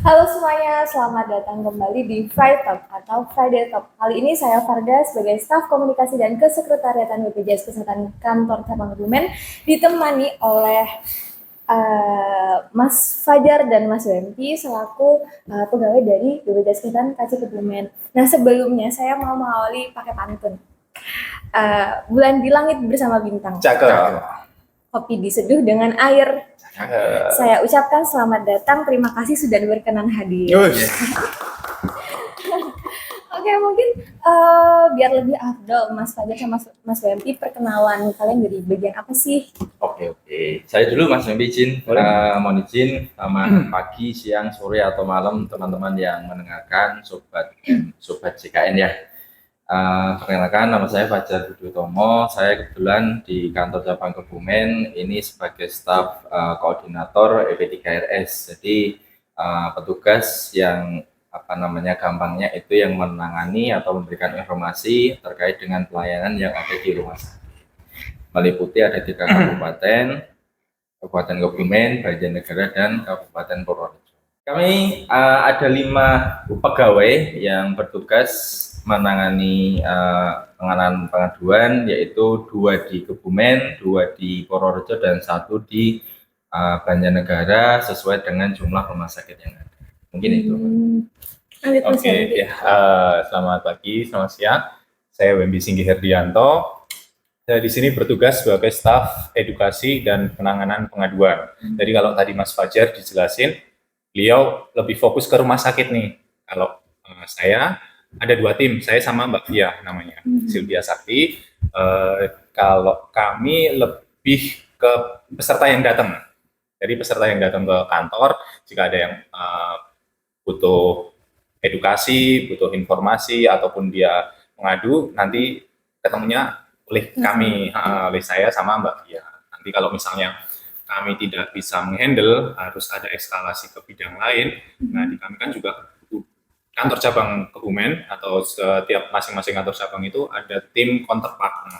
Halo semuanya, selamat datang kembali di Friday Talk atau Friday Talk. Kali ini saya Farda sebagai staf komunikasi dan kesekretariatan BPJS Kesehatan Kantor Cabang Kebumen ditemani oleh Mas Fajar dan Mas Wempi selaku pegawai dari BPJS Kesehatan KC Kebumen. Nah sebelumnya saya mau mengawali pakai pantun. Bulan di langit bersama bintang. Cakep. Kopi diseduh dengan air. Saya ucapkan selamat datang, terima kasih sudah berkenan hadir. Oke, mungkin biar lebih afdol Mas Fajar sama Mas Wempi perkenalan kalian dari bagian apa sih? Oke. Saya dulu Mas Wempi izin, mohon izin selamat pagi, siang, sore atau malam teman-teman yang mendengarkan sobat JKN ya. Perkenalkan nama saya Fajar Budi Utomo. Saya kebetulan di kantor cabang Kebumen ini sebagai staf koordinator EP3RS. Jadi petugas yang gampangnya itu yang menangani atau memberikan informasi terkait dengan pelayanan yang ada di rumah sakit. Meliputi ada 3 kabupaten, Kabupaten Kebumen, Banjarnegara, dan Kabupaten Purworejo. Kami ada 5 pegawai yang bertugas menangani penanganan pengaduan, yaitu 2 di Kebumen, 2 di Purworejo, dan 1 di Banjarnegara sesuai dengan jumlah rumah sakit yang ada. Mungkin itu. Oke, ya. Selamat pagi, selamat siang. Saya Wempi Singgi Herdianto. Saya di sini bertugas sebagai staf edukasi dan penanganan pengaduan. Jadi kalau tadi Mas Fajar dijelasin, beliau lebih fokus ke rumah sakit nih. Kalau saya ada 2 tim, saya sama Mbak Fia namanya, Sylvia Sakti. Kalau kami lebih ke peserta yang datang. Jadi peserta yang datang ke kantor, jika ada yang butuh edukasi, butuh informasi, ataupun dia mengadu, nanti ketemunya oleh kami, oleh saya sama Mbak Fia. Nanti kalau misalnya kami tidak bisa menghandle, harus ada eskalasi ke bidang lain. Nah, di kami kan juga kantor cabang Kebumen atau setiap masing-masing kantor cabang itu ada tim counterpart.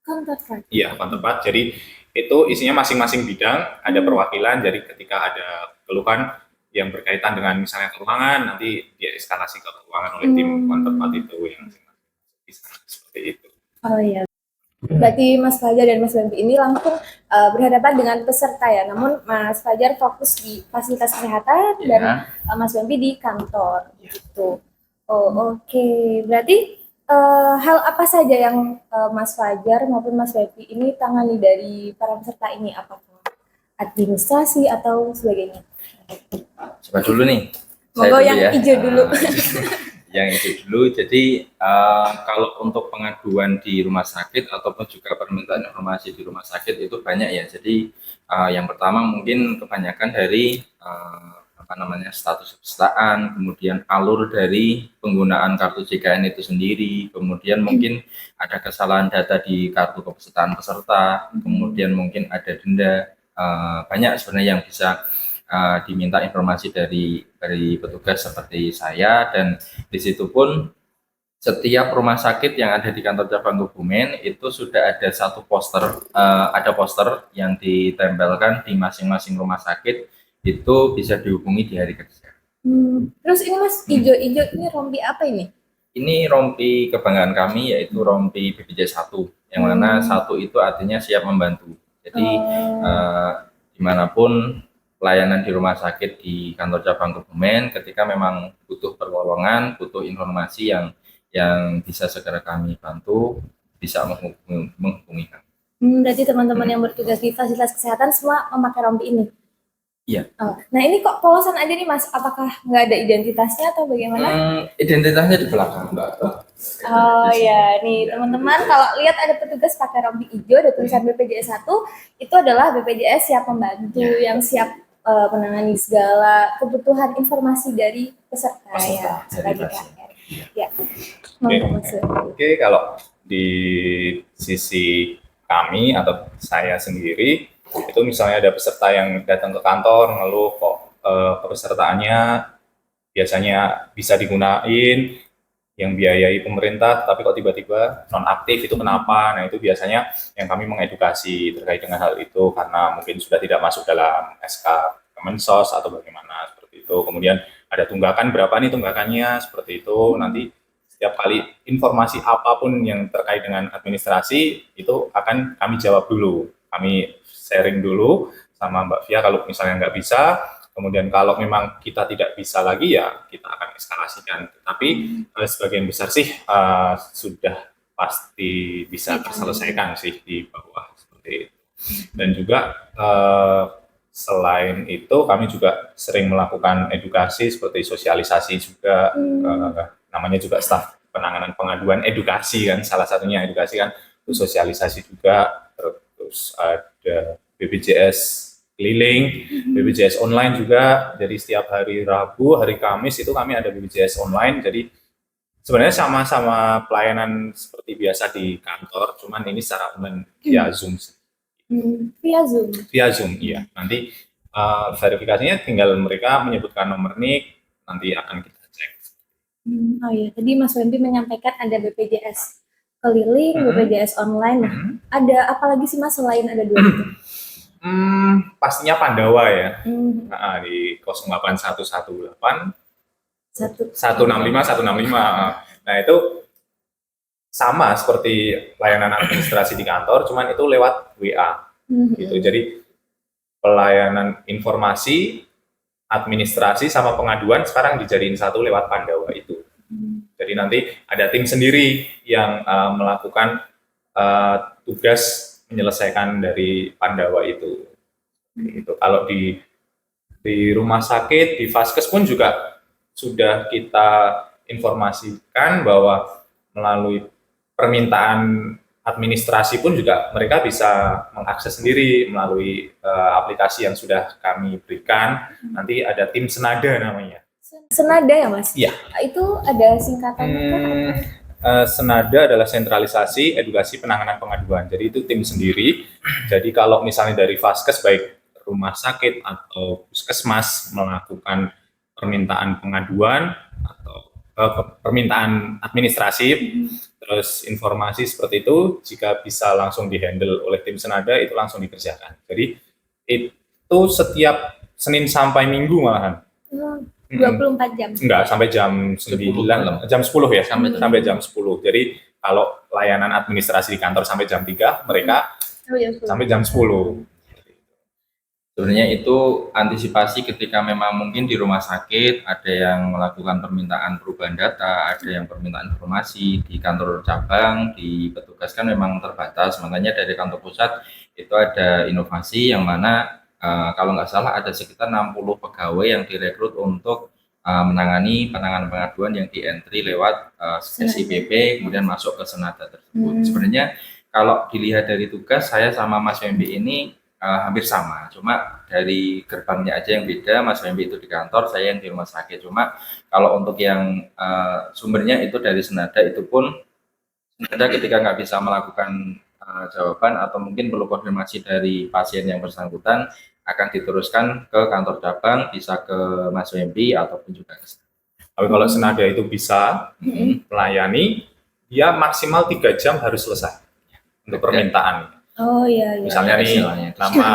Counterpart? Iya, counterpart. Jadi itu isinya masing-masing bidang, ada perwakilan. Jadi ketika ada keluhan yang berkaitan dengan misalnya keuangan, nanti dia eskalasi ke keuangan oleh tim counterpart itu yang bisa seperti itu. Oh iya. Berarti Mas Fajar dan Mas Wempi ini langsung berhadapan dengan peserta ya. Namun Mas Fajar fokus di fasilitas kesehatan dan Mas Wempi di kantor gitu. Oh oke. Berarti hal apa saja yang Mas Fajar maupun Mas Wempi ini tangani dari para peserta ini? Apakah administrasi atau sebagainya? Coba dulu nih. Monggo yang hijau dulu. Yang hijau dulu. Jadi kalau untuk pengaduan di rumah sakit ataupun juga permintaan informasi di rumah sakit itu banyak ya. Jadi yang pertama mungkin kebanyakan dari status kepesertaan, kemudian alur dari penggunaan kartu JKN itu sendiri, kemudian mungkin ada kesalahan data di kartu kepesertaan peserta, kemudian mungkin ada denda. Banyak sebenarnya yang bisa diminta informasi dari petugas seperti saya, dan di situ pun setiap rumah sakit yang ada di kantor cabang Kebumen itu sudah ada ada poster yang ditempelkan di masing-masing rumah sakit, itu bisa dihubungi di hari kerja. Terus ini Mas, hijau-hijau ini rompi apa ini? Ini rompi kebanggaan kami, yaitu rompi BPJS 1, yang mana 1 itu artinya siap membantu. Jadi dimanapun pelayanan di rumah sakit di kantor cabang Kebumen, ketika memang butuh pertolongan, butuh informasi yang bisa segera kami bantu, bisa menghubungi kami. Berarti teman-teman yang bertugas di fasilitas kesehatan semua memakai rompi ini? Iya. Nah ini kok polosan aja nih Mas, apakah nggak ada identitasnya atau bagaimana? Identitasnya di belakang Mbak. Oh ya, nih teman-teman kalau lihat ada petugas pakai rompi hijau, ada tulisan BPJS 1, itu adalah BPJS siap membantu, yang siap menangani segala kebutuhan informasi dari peserta ya, sebagai KR. Ya. Oke, kalau di sisi kami atau saya sendiri, itu misalnya ada peserta yang datang ke kantor ngeluh kok kepesertaannya biasanya bisa digunain, yang biayai pemerintah, tapi kok tiba-tiba non aktif, itu kenapa? Nah itu biasanya yang kami mengedukasi terkait dengan hal itu, karena mungkin sudah tidak masuk dalam SK Kemensos atau bagaimana seperti itu. itu. Kemudian ada tunggakan berapa nih tunggakannya seperti itu. Nanti setiap kali informasi apapun yang terkait dengan administrasi itu akan kami jawab dulu. Kami sharing dulu sama Mbak Via kalau misalnya nggak bisa. Kemudian kalau memang kita tidak bisa lagi ya kita akan eskalasikan. Tapi sebagian besar sih sudah pasti bisa terselesaikan sih di bawah seperti itu. Dan juga selain itu kami juga sering melakukan edukasi seperti sosialisasi juga, namanya juga staf penanganan pengaduan edukasi kan, salah satunya edukasi kan, terus sosialisasi juga, terus ada BPJS keliling, BPJS online juga. Jadi setiap hari Rabu, hari Kamis itu kami ada BPJS online. Jadi sebenarnya sama-sama pelayanan seperti biasa di kantor, cuman ini secara online via Zoom. Via Zoom. Via Zoom, iya. Nanti verifikasinya tinggal mereka menyebutkan nomor NIK, nanti akan kita cek. Oh iya, tadi Mas Wempi menyampaikan ada BPJS keliling, BPJS online. Nah, ada apa lagi sih Mas selain ada dua itu? Pastinya Pandawa ya. Nah, di 08118 165 165. Nah, itu sama seperti layanan administrasi di kantor, cuman itu lewat WA. Gitu. Jadi pelayanan informasi, administrasi sama pengaduan sekarang dijadiin satu lewat Pandawa itu. Jadi nanti ada tim sendiri yang melakukan tugas menyelesaikan dari Pandawa itu. Gitu. Kalau di rumah sakit, di Vaskes pun juga sudah kita informasikan bahwa melalui permintaan administrasi pun juga mereka bisa mengakses sendiri melalui aplikasi yang sudah kami berikan. Nanti ada tim Senada namanya. Senada ya Mas? Iya. Itu ada singkatannya kan? Senada adalah sentralisasi edukasi penanganan pengaduan. Jadi itu tim sendiri. Jadi kalau misalnya dari Vaskes baik rumah sakit atau puskesmas melakukan permintaan pengaduan atau permintaan administrasi, terus informasi seperti itu, jika bisa langsung dihandle oleh tim Senada itu langsung dikerjakan. Jadi itu setiap Senin sampai Minggu malahan. 24 jam? Enggak, sampai jam 9, jam 10 ya, sampai jam 10. Jadi kalau layanan administrasi di kantor sampai jam 3, mereka sampai jam 10. Sebenarnya itu antisipasi ketika memang mungkin di rumah sakit ada yang melakukan permintaan perubahan data, ada yang permintaan informasi, di kantor cabang, di petugas kan memang terbatas, makanya dari kantor pusat itu ada inovasi yang mana kalau nggak salah ada sekitar 60 pegawai yang direkrut untuk menangani penanganan pengaduan yang di entry lewat SIPP, kemudian masuk ke Senada tersebut. Sebenarnya kalau dilihat dari tugas, saya sama Mas Wempi ini hampir sama, cuma dari gerbangnya aja yang beda. Mas Wempi itu di kantor, saya yang di rumah sakit. Cuma kalau untuk yang sumbernya itu dari Senada, itu pun Senada ketika nggak bisa melakukan jawaban atau mungkin perlu konfirmasi dari pasien yang bersangkutan, akan diteruskan ke kantor cabang, bisa ke Mas Wempi ataupun juga ke Senada. Tapi kalau Senada itu bisa melayani, dia maksimal 3 jam harus selesai untuk permintaan. Oh iya. Misalnya nih nama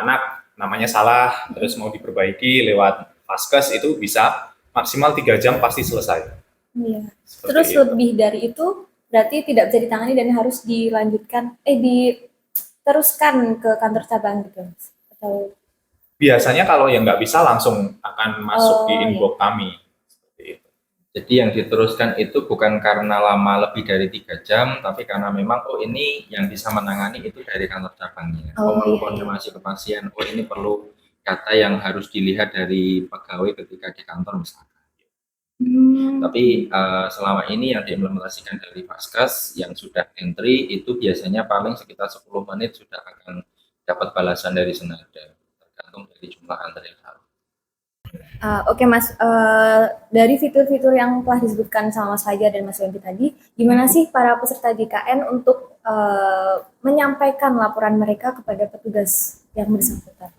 anak namanya salah, terus mau diperbaiki lewat Vaskes, itu bisa maksimal 3 jam pasti selesai. Iya. Terus itu. Lebih dari itu berarti tidak bisa ditangani dan harus dilanjutkan, diteruskan ke kantor cabang gitu. Atau biasanya kalau yang nggak bisa langsung akan masuk di inbox kami. Jadi yang diteruskan itu bukan karena lama lebih dari 3 jam, tapi karena memang ini yang bisa menangani itu dari kantor cabangnya. Perlu konfirmasi ke pasien, ini perlu data yang harus dilihat dari pegawai ketika di kantor misalkan. Tapi selama ini yang diimplementasikan dari Vaskes yang sudah entry itu biasanya paling sekitar 10 menit sudah akan dapat balasan dari Senada, tergantung dari jumlah antri yang harus. Oke Mas, dari fitur-fitur yang telah disebutkan sama Mas Fajar dan Mas Wempi tadi, gimana sih para peserta JKN untuk menyampaikan laporan mereka kepada petugas yang bersangkutan?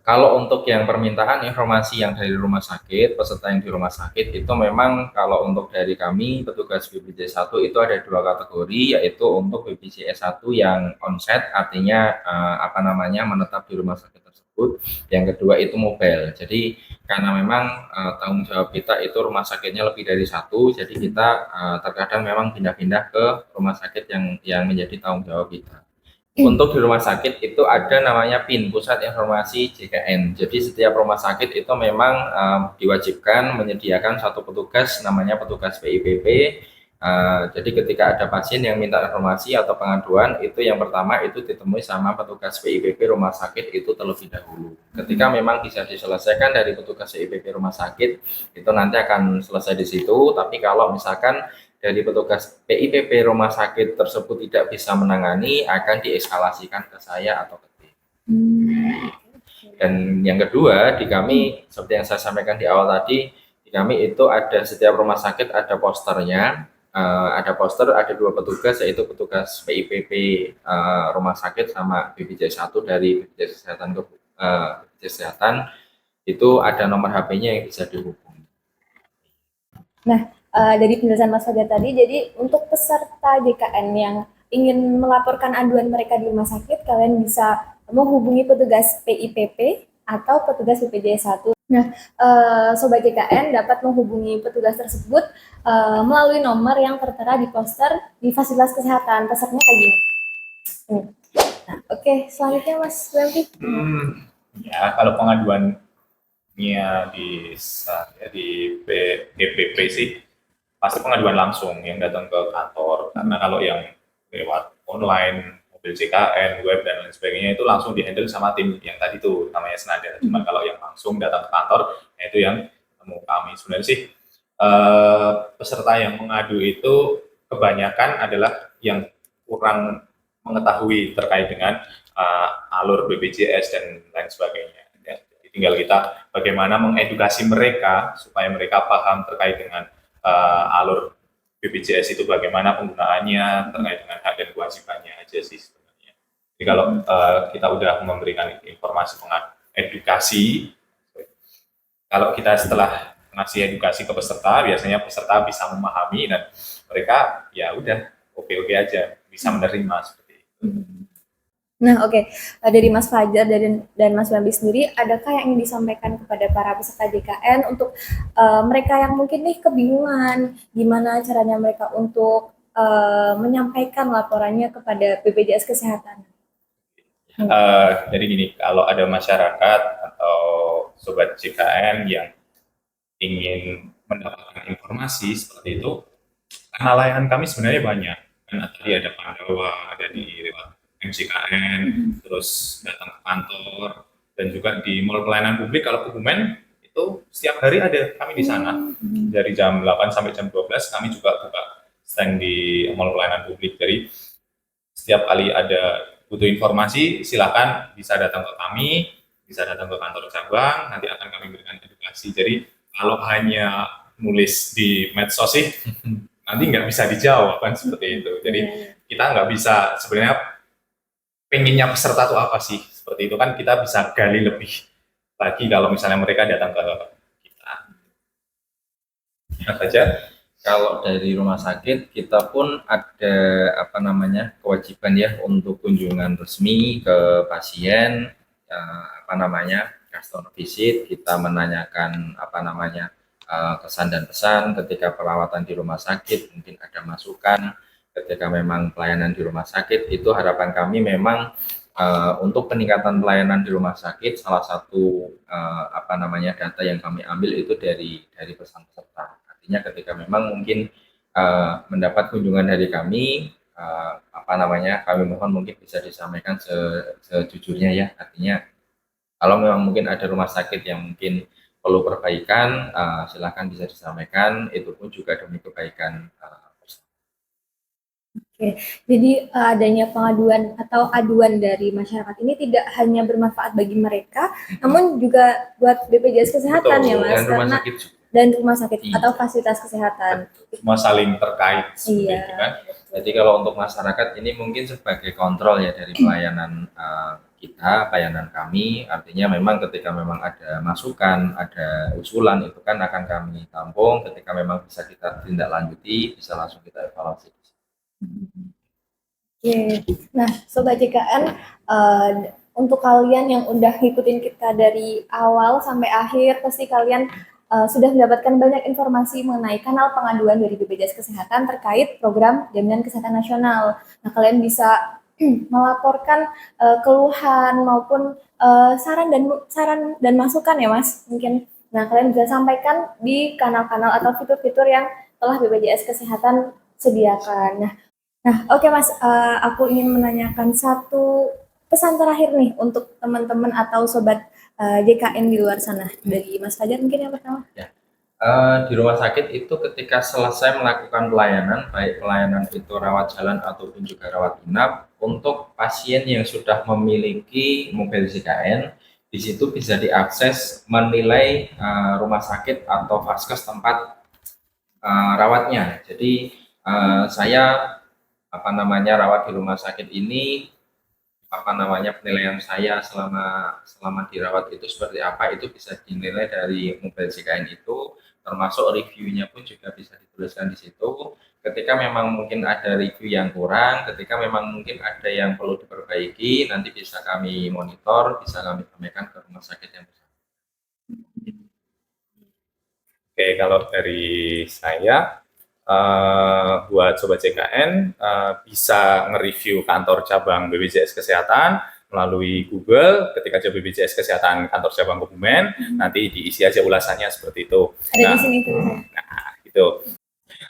Kalau untuk yang permintaan informasi yang dari rumah sakit, peserta yang di rumah sakit itu memang kalau untuk dari kami petugas BPJS 1 itu ada 2 kategori, yaitu untuk BPJS 1 yang onset, artinya menetap di rumah sakit tersebut. tersebut. Yang kedua itu mobile. Jadi karena memang tanggung jawab kita itu rumah sakitnya lebih dari satu, jadi kita terkadang memang pindah-pindah ke rumah sakit yang menjadi tanggung jawab kita. Untuk di rumah sakit itu ada namanya PIN, Pusat Informasi JKN. Jadi setiap rumah sakit itu memang diwajibkan menyediakan satu petugas, namanya petugas PIPP. Jadi ketika ada pasien yang minta informasi atau pengaduan, itu yang pertama itu ditemui sama petugas PIPP rumah sakit itu terlebih dahulu. Ketika memang bisa diselesaikan dari petugas PIPP rumah sakit, itu nanti akan selesai di situ. Tapi kalau misalkan dari petugas PIPP rumah sakit tersebut tidak bisa menangani, akan dieskalasikan ke saya atau ke tim. Dan yang kedua, di kami seperti yang saya sampaikan di awal tadi, di kami itu ada setiap rumah sakit ada posternya, ada poster, ada dua petugas, yaitu petugas PIPP rumah sakit sama BPJS 1 dari BPJS Kesehatan ke BPJS Kesehatan, itu ada nomor HP-nya yang bisa dihubungi. Nah, dari penjelasan Mas Fajar tadi, jadi untuk peserta JKN yang ingin melaporkan aduan mereka di rumah sakit, kalian bisa menghubungi petugas PIPP atau petugas BPJS 1. Nah, Sobat JKN dapat menghubungi petugas tersebut melalui nomor yang tertera di poster di fasilitas kesehatan. Pesertanya kayak gini. Nah, oke, selanjutnya Mas Wempi. Ya, kalau pengaduannya di DPP sih pasti pengaduan langsung yang datang ke kantor, karena kalau yang lewat online, mobil JKN, web dan lain sebagainya itu langsung dihandle sama tim yang tadi tuh namanya Senada. Cuman kalau yang langsung datang ke kantor, ya itu yang ketemu kami. Sebenarnya sih peserta yang mengadu itu kebanyakan adalah yang kurang mengetahui terkait dengan alur BPJS dan lain sebagainya. Ya. Jadi tinggal kita bagaimana mengedukasi mereka supaya mereka paham terkait dengan alur BPJS itu bagaimana penggunaannya, terkait dengan hak dan kewajibannya aja sih sebenarnya. Jadi kalau kita udah memberikan informasi edukasi, kalau kita setelah ngasih edukasi ke peserta, biasanya peserta bisa memahami dan mereka ya udah oke-oke aja, bisa menerima seperti itu. Nah, oke. Dari Mas Fajar dan Mas Wempi sendiri, adakah yang ingin disampaikan kepada para peserta JKN untuk mereka yang mungkin nih kebingungan gimana caranya mereka untuk menyampaikan laporannya kepada BPJS Kesehatan? Jadi gini, kalau ada masyarakat atau sobat JKN yang ingin mendapatkan informasi seperti itu, karena layanan kami sebenarnya banyak. Kan tadi ada Pandawa, ada di lewat MJKN, terus datang ke kantor, dan juga di mall pelayanan publik. Kalau Kebumen itu setiap hari ada kami di sana, dari jam 8 sampai jam 12 kami juga buka stand di mall pelayanan publik. Jadi setiap kali ada butuh informasi, silakan bisa datang ke kami, bisa datang ke kantor cabang, nanti akan kami berikan edukasi. Jadi kalau hanya nulis di medsos sih nanti nggak bisa dijawab kan seperti itu. Jadi kita nggak bisa sebenarnya pengennya peserta itu apa sih seperti itu kan, kita bisa gali lebih lagi kalau misalnya mereka datang ke kita. Saja. Kalau dari rumah sakit kita pun ada kewajiban ya untuk kunjungan resmi ke pasien, customer visit, kita menanyakan kesan dan pesan ketika perawatan di rumah sakit, mungkin ada masukan ketika memang pelayanan di rumah sakit. Itu harapan kami memang untuk peningkatan pelayanan di rumah sakit, salah satu data yang kami ambil itu dari pesan peserta. Artinya ketika memang mungkin mendapat kunjungan dari kami, kami mohon mungkin bisa disampaikan sejujurnya ya. Artinya kalau memang mungkin ada rumah sakit yang mungkin perlu perbaikan, silakan bisa disampaikan, itu pun juga demi kebaikan. Oke, jadi adanya pengaduan atau aduan dari masyarakat ini tidak hanya bermanfaat bagi mereka, namun juga buat BPJS Kesehatan. Betul, ya Mas, dan rumah sakit iya, atau fasilitas kesehatan. Semua saling terkait. Iya. Kan? Jadi kalau untuk masyarakat ini mungkin sebagai kontrol ya dari pelayanan kita, pelayanan kami, artinya memang ketika memang ada masukan, ada usulan, itu kan akan kami tampung, ketika memang bisa kita tindak lanjuti, bisa langsung kita evaluasi. Oke, nah Sobat JKN, untuk kalian yang udah ngikutin kita dari awal sampai akhir, pasti kalian sudah mendapatkan banyak informasi mengenai kanal pengaduan dari BPJS Kesehatan terkait program Jaminan Kesehatan Nasional. Nah, kalian bisa melaporkan keluhan maupun saran dan masukan ya Mas, mungkin. Nah, kalian bisa sampaikan di kanal-kanal atau fitur-fitur yang telah BPJS Kesehatan sediakan. Nah, oke Mas, aku ingin menanyakan satu pesan terakhir nih untuk teman-teman atau sobat JKN di luar sana. Dari Mas Fajar mungkin yang pertama. Di rumah sakit itu ketika selesai melakukan pelayanan, baik pelayanan itu rawat jalan ataupun juga rawat inap, untuk pasien yang sudah memiliki mobil JKN, di situ bisa diakses menilai rumah sakit atau vaskes tempat rawatnya. Jadi saya rawat di rumah sakit ini, penilaian saya selama dirawat itu seperti apa, itu bisa dinilai dari mobil JKN itu, termasuk reviewnya pun juga bisa dituliskan di situ. Ketika memang mungkin ada review yang kurang, ketika memang mungkin ada yang perlu diperbaiki, nanti bisa kami monitor, bisa kami sampaikan ke rumah sakit yang bersangkutan. Oke, kalau dari saya, buat Sobat JKN, bisa nge-review kantor cabang BPJS Kesehatan melalui Google, ketika aja BPJS Kesehatan kantor cabang Kebumen, nanti diisi aja ulasannya seperti itu. Ada di sini tuh. Nah, gitu.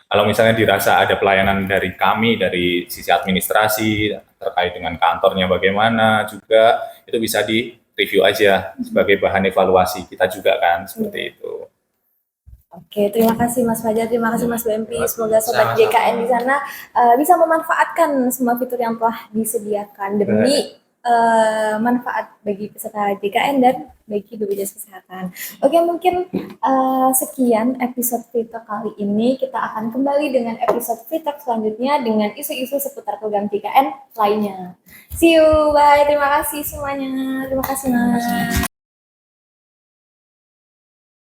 Kalau misalnya dirasa ada pelayanan dari kami, dari sisi administrasi, terkait dengan kantornya bagaimana juga, itu bisa di-review aja sebagai bahan evaluasi kita juga kan, seperti itu. Oke, terima kasih Mas Fajar, terima kasih Mas Wempi. Semoga sobat Sama-sama. JKN di sana bisa memanfaatkan semua fitur yang telah disediakan demi manfaat bagi peserta JKN dan bagi BPJS Kesehatan. Oke, mungkin sekian episode Free Talk kali ini. Kita akan kembali dengan episode Free Talk selanjutnya dengan isu-isu seputar program JKN lainnya. See you, bye. Terima kasih semuanya. Terima kasih Mas.